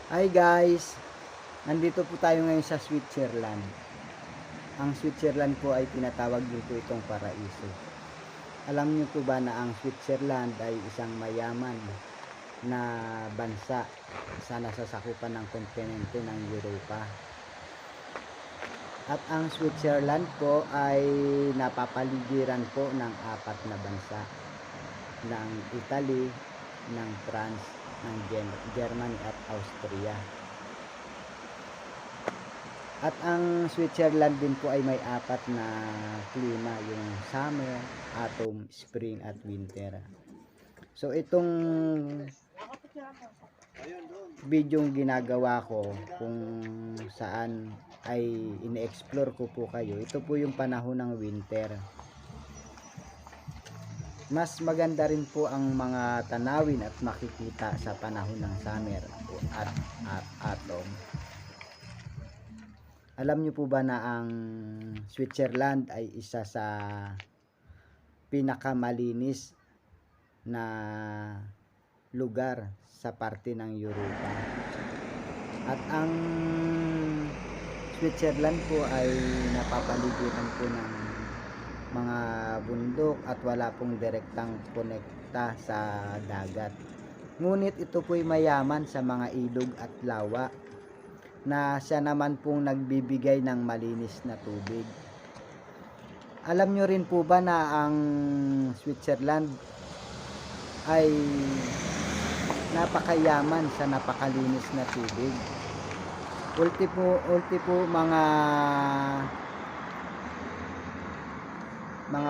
Hi guys! Nandito po tayo ngayon sa Switzerland. Ang Switzerland po ay tinatawag dito itong paraiso. Alam niyo po ba na ang Switzerland ay isang mayaman na bansa sa nasasakupan ng kontinente ng Europa. At ang Switzerland po ay napapaligiran po ng 4 na bansa. Ng Italy, ng France, ng Germany at Austria. At ang Switzerland din po ay may 4 na klima, yung summer, autumn, spring at winter. So itong bidyong ginagawa ko kung saan ay ini-explore ko po kayo, ito po yung panahon ng winter. Mas maganda rin po ang mga tanawin at makikita sa panahon ng summer at autumn. Alam niyo po ba na ang Switzerland ay isa sa pinakamalinis na lugar sa parte ng Europa. At ang Switzerland po ay napapaligiran po ng mga bundok at wala pong direktang konekta sa dagat. Ngunit ito po'y mayaman sa mga ilog at lawa na siya naman pong nagbibigay ng malinis na tubig. Alam nyo rin po ba na ang Switzerland ay napakayaman sa napakalinis na tubig? Ulti po mga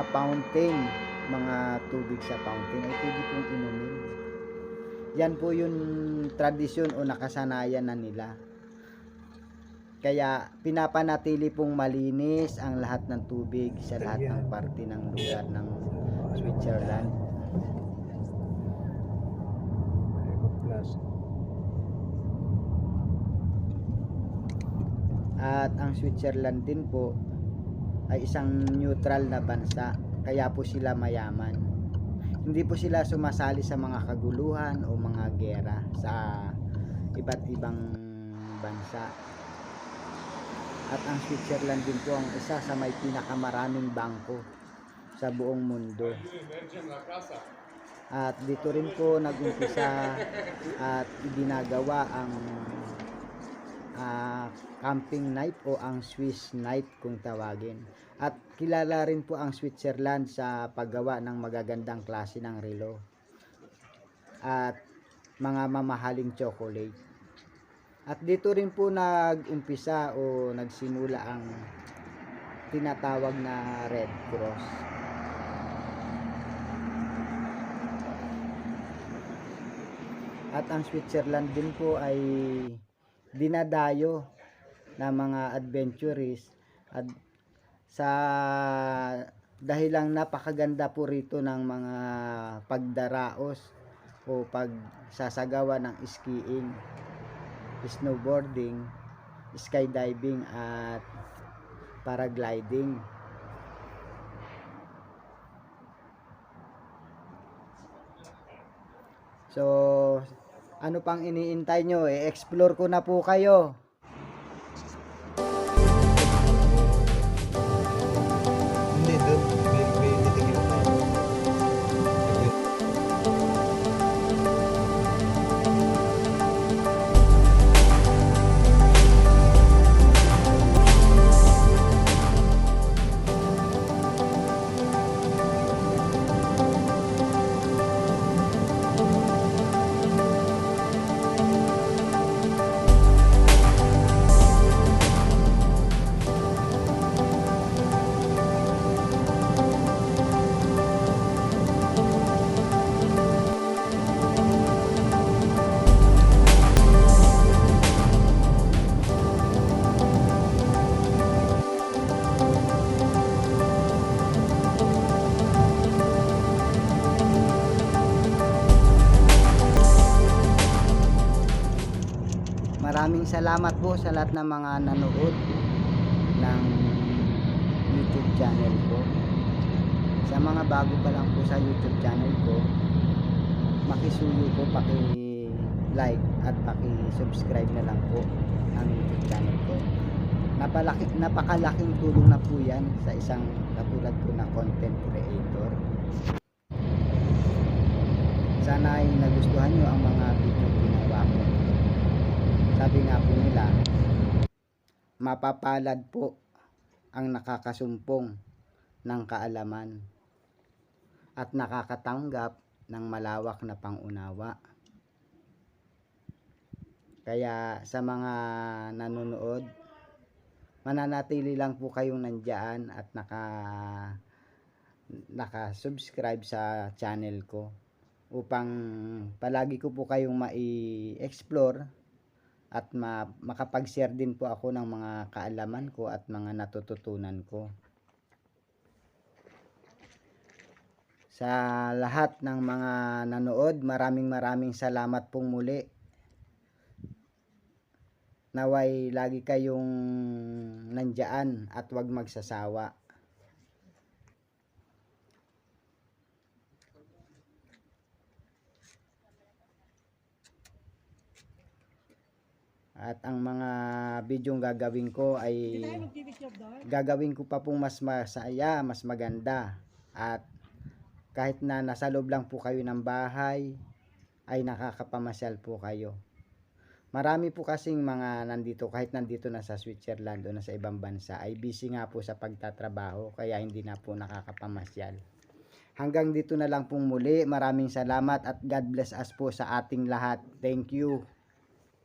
fountain, mga tubig sa fountain ay pwede pong inumin. Yan po yung tradisyon o nakasanayan na nila. Kaya pinapanatili pong malinis ang lahat ng tubig sa lahat ng parte ng lugar ng Switzerland. At ang Switzerland din po ay isang neutral na bansa, kaya po sila mayaman. Hindi po sila sumasali sa mga kaguluhan o mga giyera sa iba't ibang bansa. At ang Switzerland din po ang isa sa may pinakamaraming bangko sa buong mundo. At dito rin po nag-umpisa at ginagawa ang camping night o ang Swiss night kung tawagin. At kilala rin po ang Switzerland sa paggawa ng magagandang klase ng relo at mga mamahaling chocolate. At dito rin po nag-umpisa o nagsimula ang tinatawag na Red Cross. At ang Switzerland din po ay dinadayo na mga adventurist at sa dahilang napakaganda po rito ng mga pagdaraos o pagsasagawa ng skiing, snowboarding, skydiving at paragliding. So ano pang iniintay nyo? I-explore ko na po kayo. Hindi, doon. May titigil tayo. Maraming salamat po sa lahat ng mga nanood ng YouTube channel ko. Sa mga bago pa lang po sa YouTube channel ko, makisuyo po, like at paki-subscribe na lang po ang YouTube channel ko. Napakalaking tulong na po yan sa isang katulad ko na content creator. Sana ay nagustuhan nyo ang mga video ginawa ko. Sabi nga po nila, mapapalad po ang nakakasumpong ng kaalaman at nakakatanggap ng malawak na pangunawa. Kaya sa mga nanonood, mananatili lang po kayong nandiyan at naka-subscribe sa channel ko upang palagi ko po kayong mai-explore at makapag-share din po ako ng mga kaalaman ko at mga natututunan ko. Sa lahat ng mga nanood, maraming salamat pong muli. Naway lagi kayong nandiyan at huwag magsasawa. At ang mga bidyong gagawin ko ay gagawin ko pa pong mas masaya, mas maganda. At kahit na nasa loob lang po kayo ng bahay, ay nakakapamasyal po kayo. Marami po kasing mga nandito, kahit nandito na sa Switzerland o nasa ibang bansa, ay busy nga po sa pagtatrabaho, kaya hindi na po nakakapamasyal. Hanggang dito na lang pong muli. Maraming salamat at God bless us po sa ating lahat. Thank you.